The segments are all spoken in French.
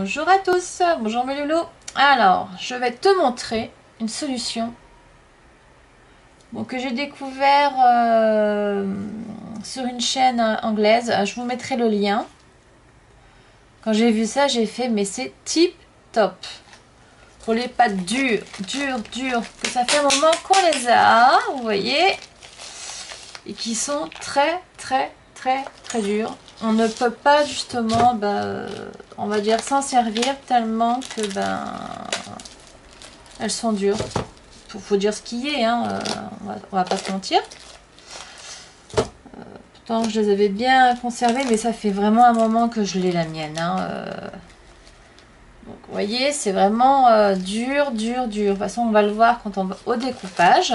Bonjour à tous, bonjour mes loulous. Alors, je vais te montrer une solution que j'ai découvert sur une chaîne anglaise. Je vous mettrai le lien. Quand j'ai vu ça, j'ai fait, mais c'est tip top. Pour les pâtes dures, que ça fait un moment qu'on les a, vous voyez, et qui sont très dures. On ne peut pas justement, on va dire, s'en servir tellement que elles sont dures. Faut dire ce qui est, hein, on va pas se mentir. Pourtant, je les avais bien conservées, mais ça fait vraiment un moment que je l'ai, la mienne. Hein, Donc, vous voyez, c'est vraiment dur. De toute façon, on va le voir quand on va au découpage.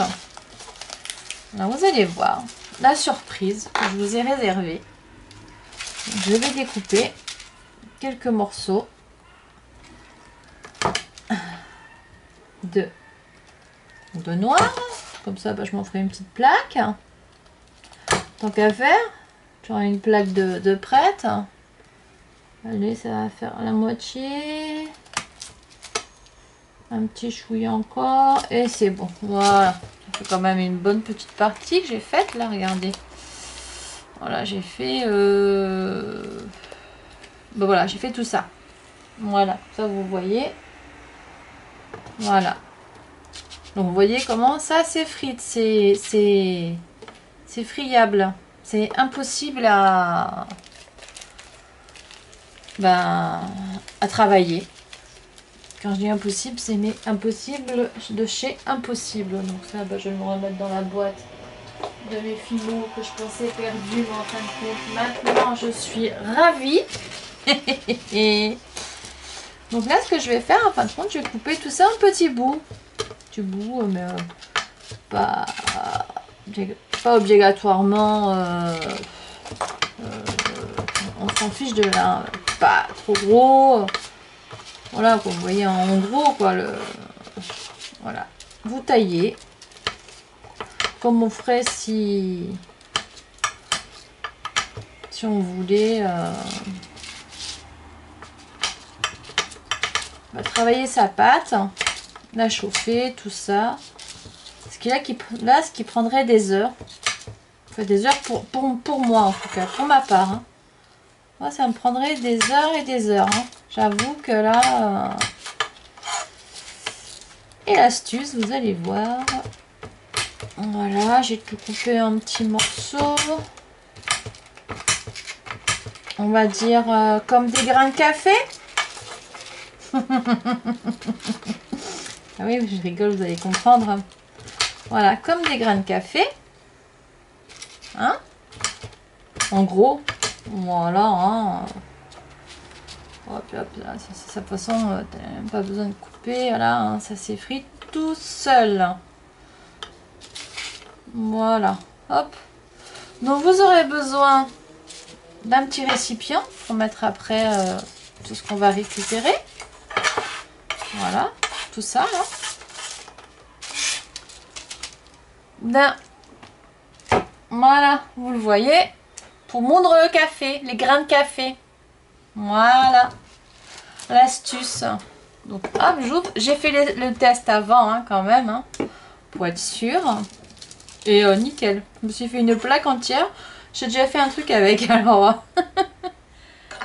Alors, vous allez voir la surprise que je vous ai réservée. Je vais découper quelques morceaux de noix. Comme ça, je m'en ferai une petite plaque. Tant qu'à faire, j'aurai une plaque de prête. Allez, ça va faire la moitié. Un petit chouïa encore. Et c'est bon. Voilà. Ça fait quand même une bonne petite partie que j'ai faite là. Regardez. Voilà, j'ai fait... voilà, j'ai fait tout ça. Voilà, ça vous voyez. Voilà. Donc vous voyez comment ça s'effrite. C'est friable. C'est impossible à travailler. Quand je dis impossible, c'est impossible de chez impossible. Donc ça, je vais me remettre dans la boîte de mes filons que je pensais perdus. Mais en fin de compte, maintenant, je suis ravie. Donc là, ce que je vais faire, en fin de compte, je vais couper tout ça en petits bouts. Petits bouts, mais pas obligatoirement... on s'en fiche de là. Pas trop gros. Voilà, vous voyez en gros, quoi. Voilà. Vous taillez. Comme on ferait si on voulait travailler sa pâte, la chauffer, tout ça. Ce qui prendrait des heures. Enfin, des heures pour moi, en tout cas, pour ma part. Hein. Moi, ça me prendrait des heures et des heures. Hein. J'avoue que là... Et l'astuce, vous allez voir. Voilà, j'ai tout coupé en petits morceaux. On va dire comme des grains de café. Ah oui, je rigole, vous allez comprendre. Voilà, comme des grains de café. Hein? En gros, voilà. Hein. Hop, hop, là, de toute façon, t'as même pas besoin de couper. Voilà, hein, ça s'effrite tout seul. Voilà, hop. Donc, vous aurez besoin d'un petit récipient pour mettre après tout ce qu'on va récupérer. Voilà, tout ça. Là. Voilà, vous le voyez, pour moudre le café, les grains de café. Voilà, l'astuce. Donc, hop, j'ouvre. J'ai fait le test avant, hein, quand même, hein, pour être sûr. Et nickel. Je me suis fait une plaque entière. J'ai déjà fait un truc avec, alors.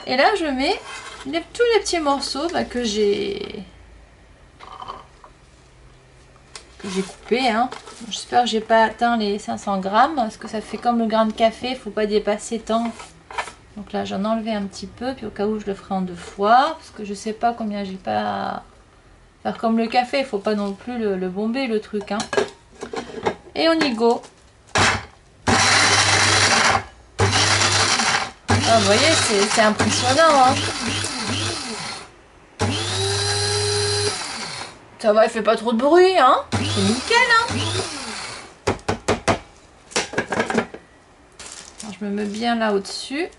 Et là, je mets tous les petits morceaux que j'ai coupé, hein. J'espère que j'ai pas atteint les 500 grammes parce que ça fait comme le grain de café, il faut pas dépasser tant. Donc là j'en ai enlevé un petit peu, puis au cas où je le ferai en 2 fois parce que je sais pas combien j'ai pas à faire comme le café, il faut pas non plus le bomber le truc, hein. Et on y go. Ah, vous voyez, c'est impressionnant, hein. Ça va, il fait pas trop de bruit, hein. C'est nickel, hein. Alors, je me mets bien là au-dessus.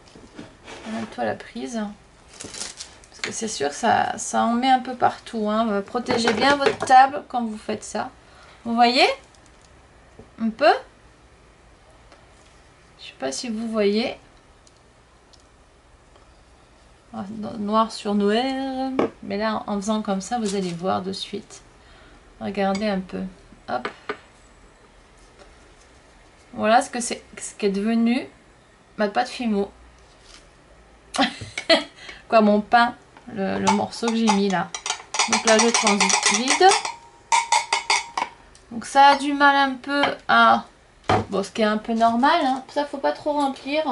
Mets-toi la prise. Parce que c'est sûr que ça en met un peu partout, hein. Protégez bien votre table quand vous faites ça. Vous voyez? Un peu? Je sais pas si vous voyez. noir sur noir. Mais là, en faisant comme ça, vous allez voir de suite. Regardez un peu. Hop. Voilà ce qu'est devenu ma pâte Fimo. Quoi, mon pain, le morceau que j'ai mis là. Donc là, je transvide. Donc ça a du mal un peu à... Bon, ce qui est un peu normal, hein. Ça, faut pas trop remplir.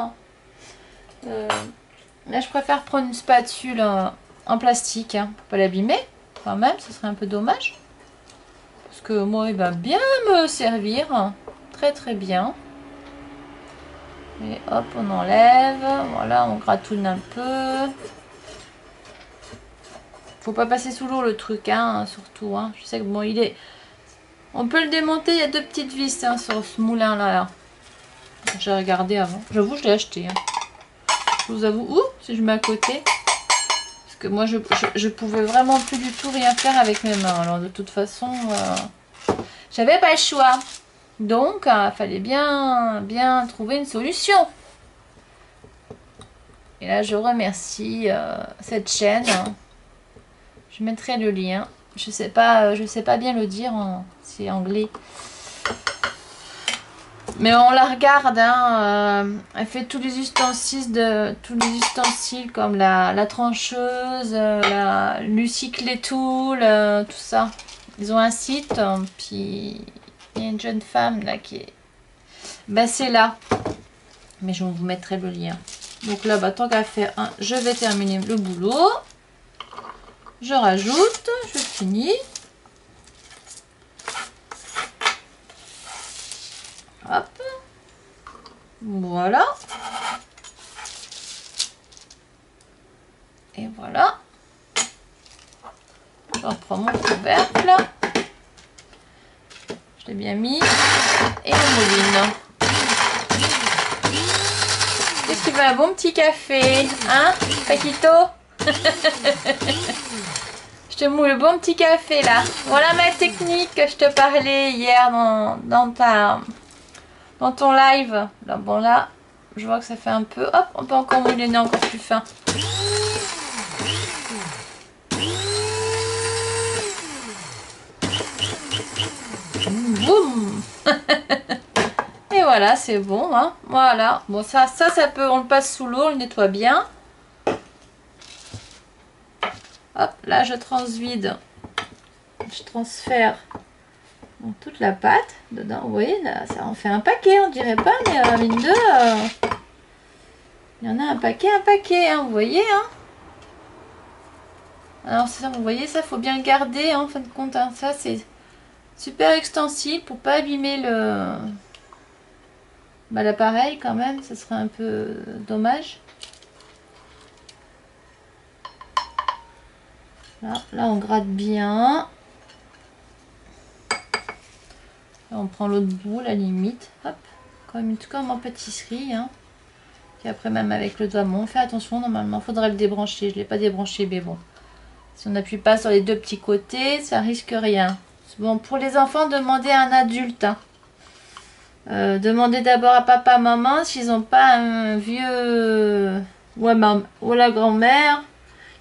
Là, je préfère prendre une spatule en plastique, hein, pour pas l'abîmer. Quand même, ce serait un peu dommage. Parce que moi, il va bien me servir. Très très bien. Et hop, on enlève. Voilà, on gratouille un peu. Faut pas passer sous l'eau le truc, hein, surtout. Hein. Je sais que bon, il est... On peut le démonter, il y a 2 petites vis hein, sur ce moulin là. J'ai regardé avant. J'avoue, je l'ai acheté. Hein. Je vous avoue, si je mets à côté. Parce que moi, je pouvais vraiment plus du tout rien faire avec mes mains. Alors de toute façon, j'avais pas le choix. Donc, il fallait bien trouver une solution. Et là, je remercie cette chaîne. Je mettrai le lien. Je sais pas bien le dire, c'est anglais. Mais on la regarde, hein, elle fait tous les ustensiles comme la trancheuse, la Lucy Clay Tool, tout ça. Ils ont un site, puis il y a une jeune femme là qui est... Ben c'est là. Mais je vous mettrai le lien. Donc là, bah, tant qu'à faire, je vais terminer le boulot. Je rajoute, je finis. Hop. Voilà. Et voilà. Je reprends mon couvercle. Je l'ai bien mis. Et on mouline. Qu'est-ce que tu veux, un bon petit café? Hein, Paquito? Je te moule le bon petit café là. Voilà ma technique que je te parlais hier dans ton live. Là, bon là, je vois que ça fait un peu... Hop, on peut encore mouliner encore plus fin. Boum. Et voilà, c'est bon. Hein. Voilà. Bon, ça peut... On le passe sous l'eau, on le nettoie bien. Hop, là je transvide. Je transfère toute la pâte dedans. Vous voyez, là, ça en fait un paquet, on dirait pas, mais mine de... il y en a un paquet, hein, vous voyez, hein. Alors ça, vous voyez, ça faut bien le garder, hein, en fin de compte. Hein. Ça, c'est super extensible pour pas abîmer l'appareil quand même. Ça serait un peu dommage. Là, on gratte bien. Là, on prend l'autre bout, la limite. Hop, comme en pâtisserie. Hein. Et après, même avec le doigt, on fait attention. Normalement, il faudrait le débrancher. Je ne l'ai pas débranché, mais bon. Si on n'appuie pas sur les 2 petits côtés, ça risque rien. Bon, pour les enfants, demandez à un adulte. Hein. Demandez d'abord à papa, maman, s'ils n'ont pas un vieux ou à la grand-mère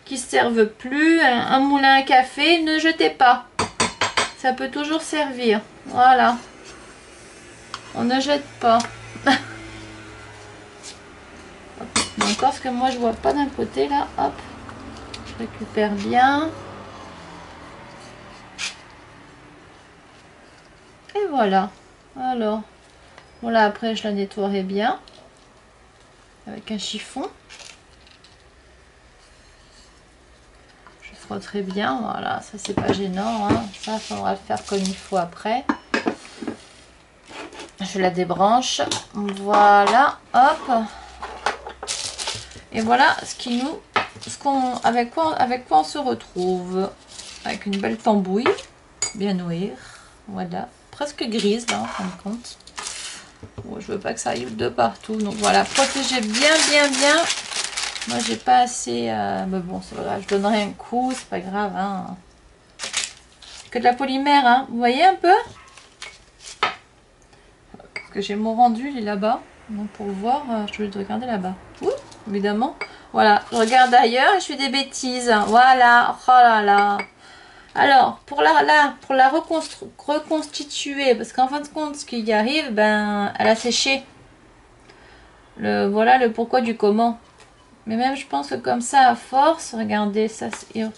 qui ne servent plus, un moulin à café, ne jetez pas. Ça peut toujours servir. Voilà. On ne jette pas. Encore ce que moi je vois pas d'un côté là. Hop. Je récupère bien. Et voilà. Alors. Voilà, après je la nettoierai bien. Avec un chiffon. Très bien, voilà, ça c'est pas gênant, hein. Ça faudra le faire comme il faut après. Je la débranche, voilà, hop, et voilà avec quoi on se retrouve, avec une belle tambouille, bien noire, voilà, presque grise là en fin de compte. Bon, je veux pas que ça aille de partout, donc voilà, protégez bien. Moi, j'ai pas assez... mais bon, c'est vrai, je donnerai un coup, c'est pas grave. Hein. Que de la polymère, hein. Vous voyez un peu? Parce que j'ai mon rendu, il est là-bas. Donc, pour voir, je vais le regarder là-bas. évidemment. Voilà, je regarde ailleurs et je fais des bêtises. Voilà, oh là là. Alors, pour la reconstituer, parce qu'en fin de compte, ce qui y arrive, ben, elle a séché. Voilà le pourquoi du comment. Mais même, je pense que comme ça, à force, regardez, ça, et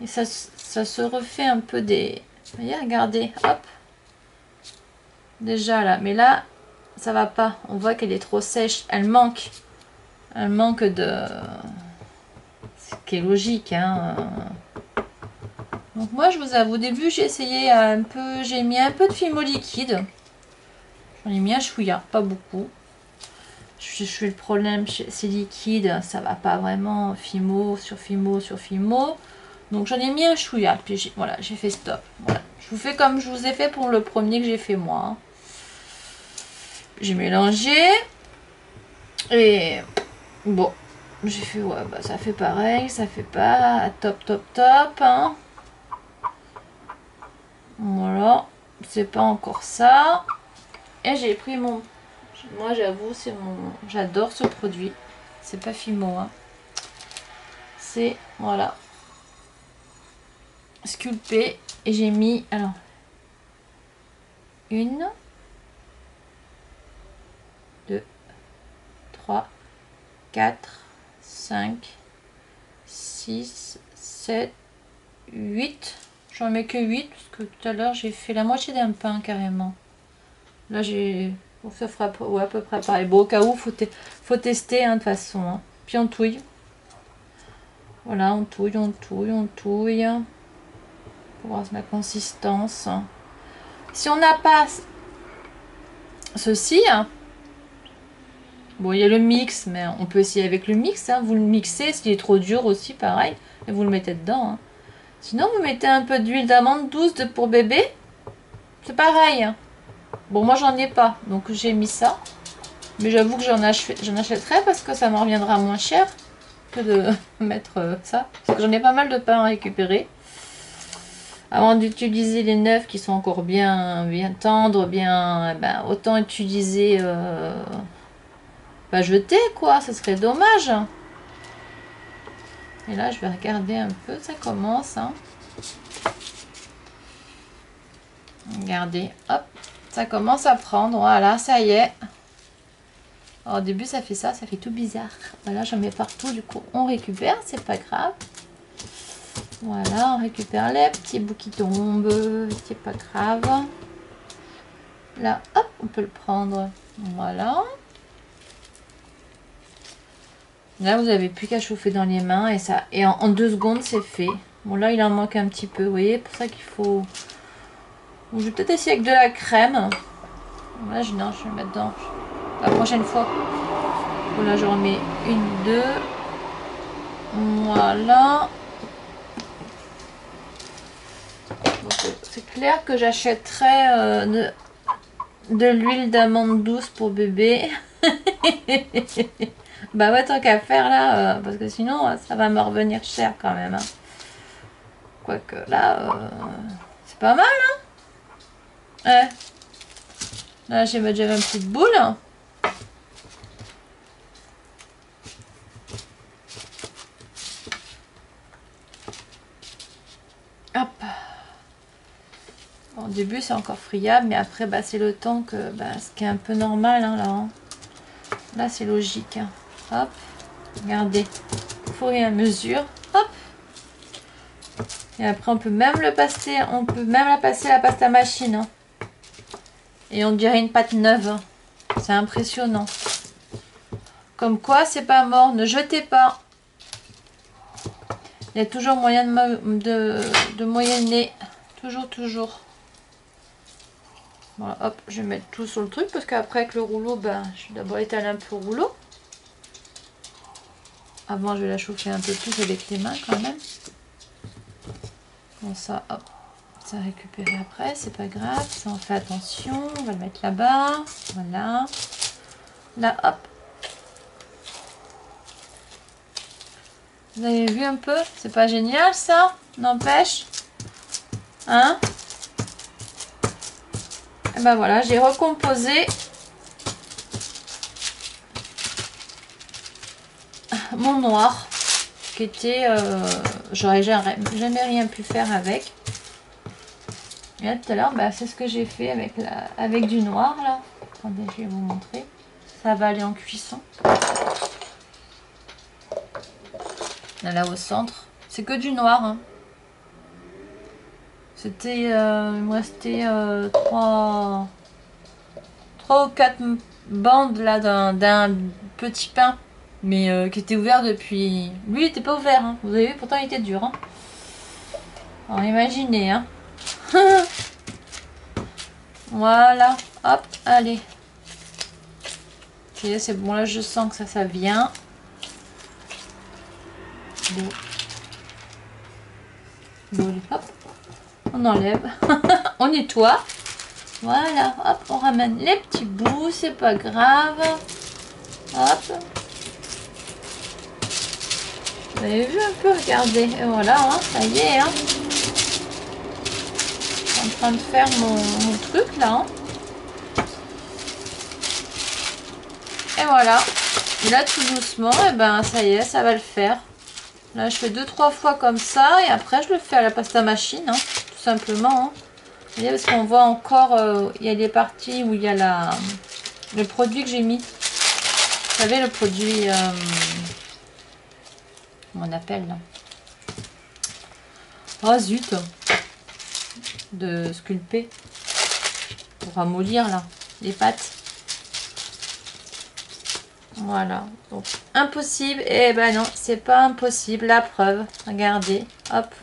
ça se refait un peu des... Vous voyez, regardez, hop. Déjà là, mais là, ça va pas. On voit qu'elle est trop sèche. Elle manque de... Ce qui est logique, hein. Donc moi, je vous avoue, au début, j'ai essayé un peu... J'ai mis un peu de Fimo liquide. J'en ai mis un chouïa, pas beaucoup. Je suis le problème, c'est liquide, ça va pas vraiment. Fimo sur Fimo sur Fimo. Donc j'en ai mis un chouïa, puis voilà, j'ai fait stop. Voilà. Je vous fais comme je vous ai fait pour le premier que j'ai fait moi. Hein. J'ai mélangé. Et bon, j'ai fait, ouais, bah ça fait pareil, ça fait pas top, top, top. Hein. Voilà, c'est pas encore ça. Et j'ai pris mon... Moi j'avoue, c'est mon... J'adore ce produit. C'est pas Fimo, hein. C'est, voilà, sculpté. Et j'ai mis, alors, 1, 2, 3, 4, 5, 6, 7, 8. J'en mets que 8 parce que tout à l'heure j'ai fait la moitié d'un pain carrément. Là j'ai... Bon, ça fera ouais, à peu près pareil. Bon, au cas où, faut tester hein, de toute façon. Hein. Puis on touille. Voilà, on touille, on touille, on touille. Pour voir la consistance. Si on n'a pas ceci, hein, bon, il y a le mix, mais on peut essayer avec le mix. Hein. Vous le mixez, s'il est trop dur aussi, pareil. Et vous le mettez dedans. Hein. Sinon, vous mettez un peu d'huile d'amande douce pour bébé. C'est pareil. Hein. Bon, moi, j'en ai pas. Donc, j'ai mis ça. Mais j'avoue que j'en achèterai parce que ça me reviendra moins cher que de mettre ça. Parce que j'en ai pas mal de pain à récupérer. Avant d'utiliser les neufs qui sont encore bien tendres, bien, ben, autant utiliser... Pas jeter quoi, ça serait dommage. Et là, je vais regarder un peu, ça commence. Hein. Regardez, hop, ça commence à prendre. Voilà, ça y est. Alors, au début, ça fait tout bizarre. Voilà, j'en mets partout, du coup, on récupère, c'est pas grave. Voilà, on récupère les petits bouts qui tombent, c'est pas grave. Là, hop, on peut le prendre. Voilà. Là, vous n'avez plus qu'à chauffer dans les mains et en 2 secondes, c'est fait. Bon, là, il en manque un petit peu, vous voyez, pour ça qu'il faut... Bon, je vais peut-être essayer avec de la crème. Là, non, je vais le mettre dedans. La prochaine fois. Bon, là, je remets 1, 2. Voilà. C'est clair que j'achèterai de l'huile d'amande douce pour bébé. Bah ouais, tant qu'à faire là, parce que sinon ça va me revenir cher quand même. Hein. Quoique là, c'est pas mal. Hein ouais. Là, j'ai déjà une petite boule. Hop. Bon, au début, c'est encore friable, mais après, bah, c'est le temps que, bah, ce qui est un peu normal hein, là. Hein. Là, c'est logique. Hein. Hop. Regardez. Au fur et à mesure. Hop. Et après, on peut même la passer à la pâte à machine. Hein. Et on dirait une pâte neuve. Hein. C'est impressionnant. Comme quoi, c'est pas mort. Ne jetez pas. Il y a toujours moyen de moyenner. Toujours. Voilà, hop, je vais mettre tout sur le truc. Parce qu'après, avec le rouleau, ben, je vais d'abord étaler un peu le rouleau. Avant, je vais la chauffer un peu plus avec les mains quand même. Bon, ça, hop. Ça récupérer après, c'est pas grave, ça on fait attention, on va le mettre là-bas, voilà, là hop. Vous avez vu un peu, c'est pas génial ça, n'empêche, hein. Et ben voilà, j'ai recomposé mon noir qui était... j'aurais jamais rien pu faire avec. Et là tout à l'heure, bah, c'est ce que j'ai fait avec du noir là. Attendez, je vais vous montrer. Ça va aller en cuisson. Là au centre. C'est que du noir. Hein. C'était... il me restait 3 ou 4 bandes là d'un petit pain. Mais qui était ouvert depuis... Lui il était pas ouvert. Hein. Vous avez vu, pourtant il était dur. Hein. Alors imaginez. Hein. Voilà. Hop, allez. Ok, c'est bon. Là je sens que ça vient. Bon. Bon, hop. On enlève. On nettoie. Voilà. Hop, on ramène les petits bouts. C'est pas grave. Hop. Vous avez vu un peu, regardez. Et voilà, hein, ça y est. Hein. Je suis en train de faire mon truc là. Hein. Et voilà. Et là, tout doucement, et ben ça y est, ça va le faire. Là, je fais 2-3 fois comme ça. Et après, je le fais à la pasta machine. Hein, tout simplement. Hein. Vous voyez, parce qu'on voit encore, il y a des parties où il y a le produit que j'ai mis. Vous savez, le produit... comment on appelle là? Oh zut! De sculpter. Pour ramollir là, les pâtes. Voilà. Donc, impossible. Eh ben non, c'est pas impossible. La preuve. Regardez. Hop.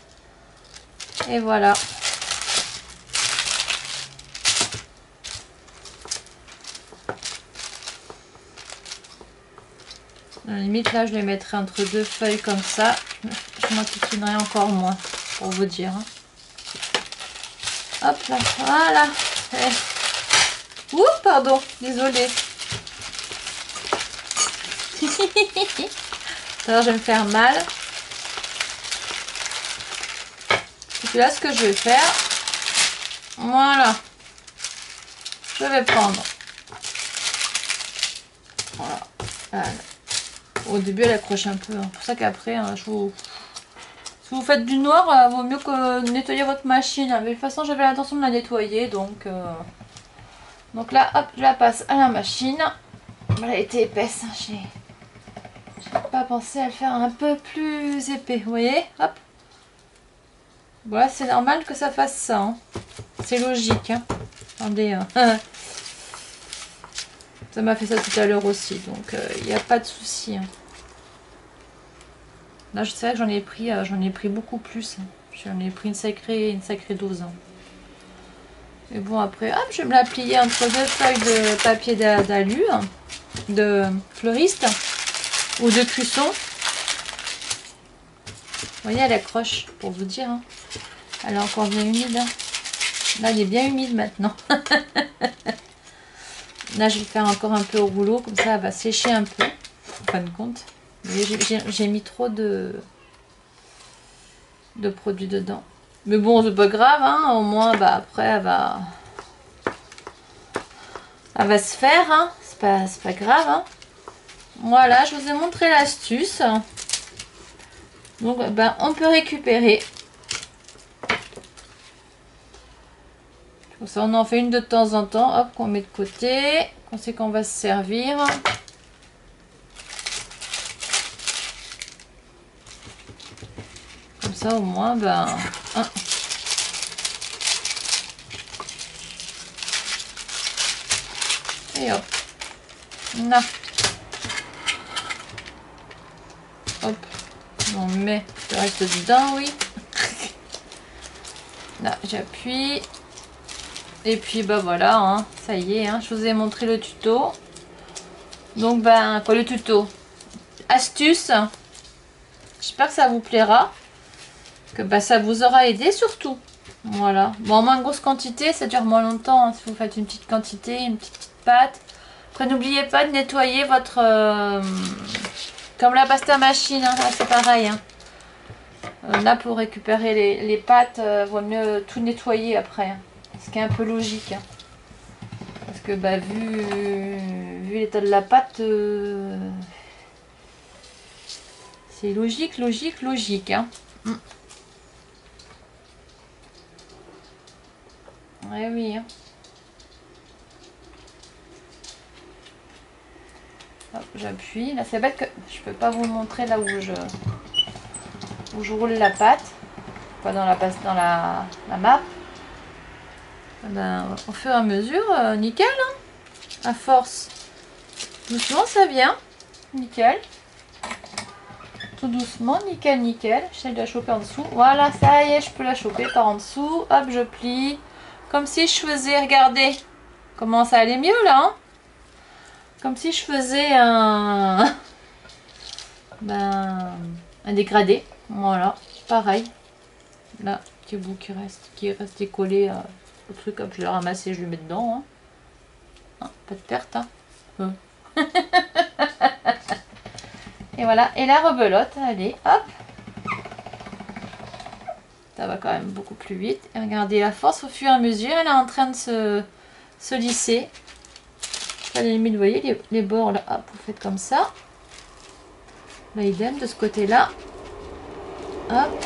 Et voilà. À la limite, là, je les mettrai entre deux feuilles comme ça. Je m'enquiquinerai encore moins, pour vous dire. Hein. Hop là, voilà. Ouh, pardon, désolée. Alors, je vais me faire mal. Et puis là, ce que je vais faire, voilà. Je vais prendre. Voilà. Au début, elle accroche un peu. C'est pour ça qu'après, hein, si vous faites du noir, vaut mieux que nettoyer votre machine. Mais de toute façon, j'avais l'intention de la nettoyer. Donc là, hop, je la passe à la machine. Elle a été épaisse. J'ai pas pensé à le faire un peu plus épais. Vous voyez, hop. Voilà, c'est normal que ça fasse ça. Hein. C'est logique. Hein. Attendez. Ça m'a fait ça tout à l'heure aussi. Donc, il n'y a pas de souci. Hein. Là, je sais que j'en ai pris beaucoup plus. Hein. J'en ai pris une sacrée dose. Hein. Et bon, après, hop, je vais me la plier entre deux feuilles de papier d'alu, hein, de fleuriste ou de cuisson. Vous voyez, elle accroche, pour vous dire. Hein. Elle est encore bien humide. Hein. Là, elle est bien humide maintenant. Là, je vais faire encore un peu au rouleau, comme ça, elle va sécher un peu, en fin de compte. J'ai mis trop de produits dedans. Mais bon, c'est pas grave, hein. Au moins, bah, après, elle va se faire, hein. C'est pas grave, hein. Voilà, je vous ai montré l'astuce. Donc, ben, on peut récupérer. Comme ça, on en fait une de temps en temps. Hop, qu'on met de côté. On sait qu'on va se servir. Comme ça, au moins, ben... Hein. Et hop. Là. Hop. On met le reste dedans, oui. Là, j'appuie. Et puis, bah voilà, hein, ça y est, hein, je vous ai montré le tuto. Donc, ben, quoi, le tuto? Astuce. J'espère que ça vous plaira. Que bah, ça vous aura aidé surtout. Voilà. Bon, en moins grosse quantité, ça dure moins longtemps. Hein, si vous faites une petite quantité, une petite pâte. Après, n'oubliez pas de nettoyer votre... comme la pasta machine, hein, c'est pareil. Hein. Là, pour récupérer les pâtes, vaut mieux tout nettoyer après. Hein. Ce qui est un peu logique. Hein. Parce que bah, vu l'état de la pâte, C'est logique, logique, logique. Hein. Ouais, oui. Hein. J'appuie. Là, c'est bête que je peux pas vous montrer là où je roule la pâte. Pas dans la map. Ben, au fur et à mesure, nickel. Hein. À force. Doucement, ça vient. Nickel. Tout doucement, nickel, nickel. J'essaie de la choper en dessous. Voilà, ça y est, je peux la choper par en dessous. Hop, je plie. Comme si je faisais, regardez. Comment ça allait mieux là. Hein, comme si je faisais un dégradé. Voilà, pareil. Là, petit bout qui est resté collé au truc. Hop, je l'ai ramassé, je le mets dedans. Hein. Ah, pas de perte. Hein. Et voilà, et la rebelote, allez, hop. Ça va quand même beaucoup plus vite. Et regardez la force au fur et à mesure, elle est en train de se lisser. À la limite, vous voyez, les bords là, hop, vous faites comme ça. Là, idem de ce côté-là. Hop.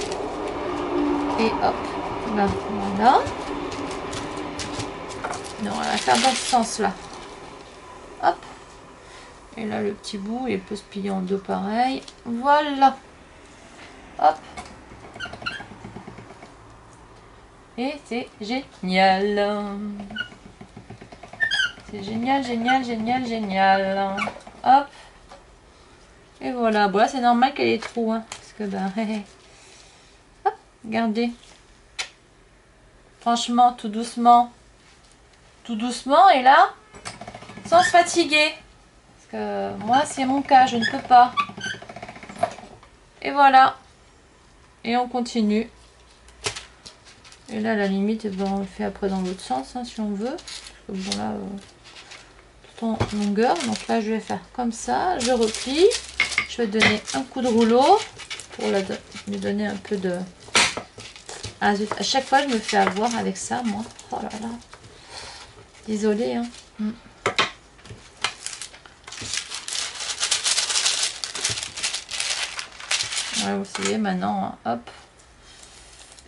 Et hop. Là, voilà. Non, on va faire dans ce sens-là. Hop. Et là, le petit bout, il peut se plier en deux pareil. Voilà. Hop. Et c'est génial. C'est génial, génial, génial, génial. Hop. Et voilà. Bon, là, c'est normal qu'elle ait trop. Hein, parce que, ben, hop, regardez. Franchement, tout doucement. Tout doucement. Et là, sans se fatiguer. Moi, c'est mon cas, je ne peux pas. Et voilà. Et on continue. Et là, à la limite, ben, on le fait après dans l'autre sens, hein, si on veut. Parce que bon, là, tout en longueur. Donc là, je vais faire comme ça. Je replie. Je vais donner un coup de rouleau pour lui donner un peu de... Ah, zut, à chaque fois, je me fais avoir avec ça, moi. Oh là là. Désolée, hein. Ouais, vous savez, maintenant, hein, hop.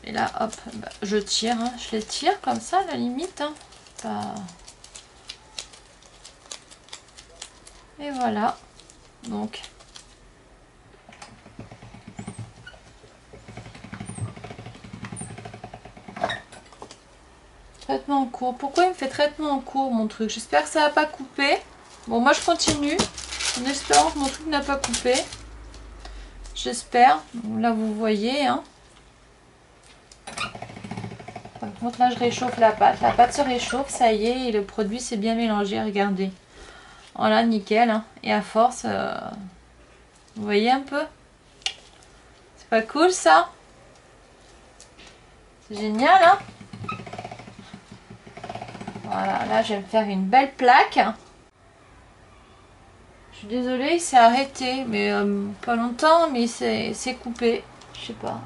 Et là, hop, bah, je tire. Hein. Je les tire comme ça, à la limite. Hein. Pas... Et voilà. Donc... Traitement en cours. Pourquoi il me fait traitement en cours, mon truc? J'espère que ça va pas couper. Bon, moi, je continue. En espérant que mon truc n'a pas coupé. J'espère. Là, vous voyez. Hein. Par contre, là, je réchauffe la pâte. La pâte se réchauffe. Ça y est. Et le produit s'est bien mélangé. Regardez. Voilà, nickel. Hein. Et à force... Vous voyez un peu? C'est pas cool, ça? C'est génial, hein? Voilà, là, je vais me faire une belle plaque. Je suis désolée, il s'est arrêté, mais pas longtemps, mais c'est coupé. Je sais pas.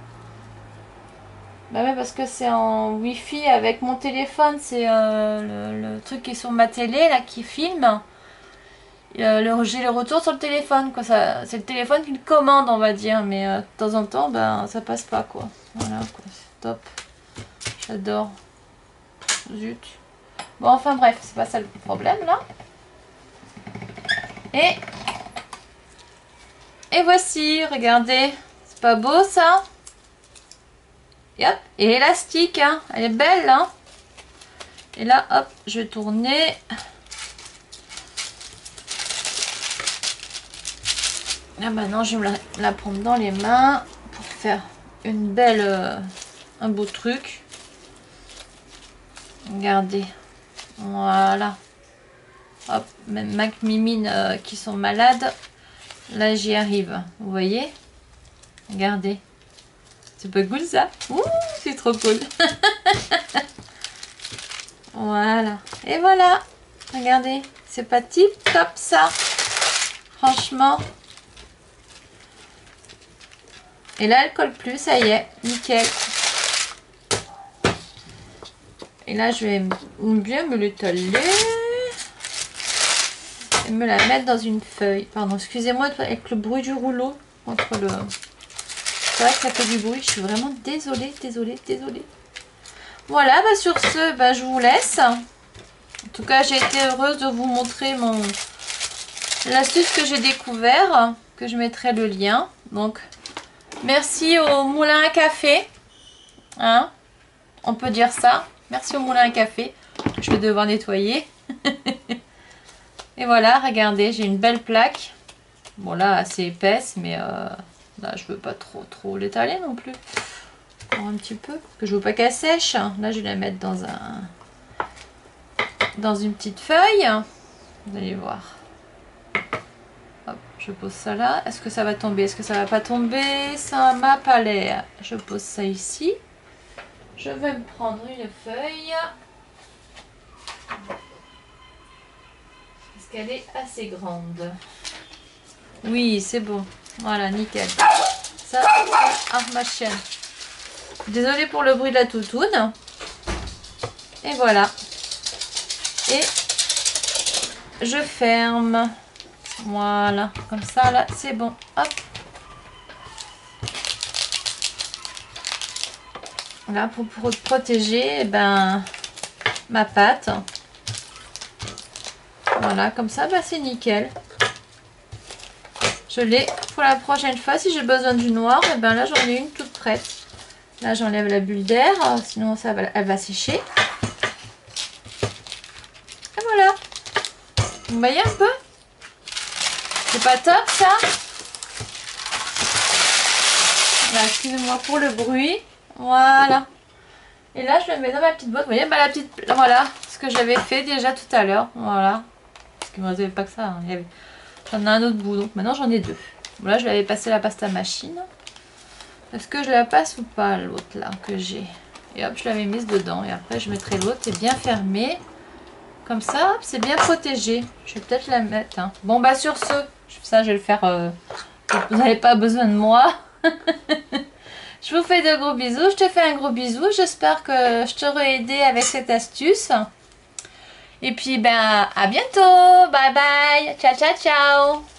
Bah ouais, parce que c'est en Wi-Fi avec mon téléphone. C'est le truc qui est sur ma télé, là, qui filme. J'ai le retour sur le téléphone, quoi. C'est le téléphone qui le commande, on va dire. Mais de temps en temps, ben, ça passe pas, quoi. Voilà, quoi. C'est top. J'adore. Zut. Bon, enfin bref, c'est pas ça le problème, là. Et voici, regardez. C'est pas beau, ça? Et hop, et élastique, hein. Elle est belle, hein. Et là, hop, je vais tourner. Ah bah non, je vais me la prendre dans les mains pour faire une belle, un beau truc. Regardez. Voilà. Hop, même Mac Mimine qui sont malades. Là, j'y arrive. Vous voyez? Regardez. C'est pas cool, ça? Ouh, c'est trop cool. Voilà. Et voilà. Regardez. C'est pas tip top, ça. Franchement. Et là, elle colle plus. Ça y est. Nickel. Et là, je vais bien me l'étaler. Et me la mettre dans une feuille. Pardon, excusez-moi avec le bruit du rouleau. contre le... C'est vrai que ça fait du bruit, je suis vraiment désolée. Voilà, bah sur ce, bah, je vous laisse. En tout cas, j'ai été heureuse de vous montrer l'astuce que j'ai découvert, que je mettrai le lien. Donc, merci au moulin à café. Hein, on peut dire ça. Merci au moulin à café. Je vais devoir nettoyer. Et voilà, regardez, j'ai une belle plaque. Bon là, assez épaisse, mais là, je veux pas trop l'étaler non plus. Encore un petit peu, parce que je veux pas qu'elle sèche. Là, je vais la mettre dans une petite feuille. Vous allez voir. Hop, je pose ça là. Est-ce que ça va tomber? Est-ce que ça va pas tomber? Ça m'a pas l'air. Je pose ça ici. Je vais me prendre une feuille. Parce qu'elle est assez grande. Oui, c'est bon. Voilà, nickel. Ça, ah, ma chienne. Désolée pour le bruit de la toutoune. Et voilà. Et je ferme. Voilà. Comme ça, là, c'est bon. Hop. Là, pour protéger, ben, ma pâte. Voilà, comme ça, ben, c'est nickel. Je l'ai pour la prochaine fois. Si j'ai besoin du noir, et ben là, j'en ai une toute prête. Là, j'enlève la bulle d'air, sinon elle va sécher. Et voilà. Vous voyez un peu? C'est pas top, ça? Excusez-moi pour le bruit. Voilà. Et là, je le mets dans ma petite boîte. Vous voyez, bah, la petite... Voilà, ce que j'avais fait déjà tout à l'heure. Voilà. Parce qu'il ne me restait pas que ça. Hein. J'en ai un autre bout, donc maintenant j'en ai deux. Bon, là, je l'avais passé la pasta machine. Est-ce que je la passe ou pas, l'autre là que j'ai? Et hop, je l'avais mise dedans. Et après, je mettrai l'autre et bien fermée. Comme ça, c'est bien protégé. Je vais peut-être la mettre. Hein. Bon, bah sur ce, ça, je vais le faire. Vous n'avez pas besoin de moi. Je vous fais de gros bisous. Je te fais un gros bisou. J'espère que je t'aurai aidé avec cette astuce. Et puis, ben, à bientôt. Bye bye. Ciao, ciao, ciao.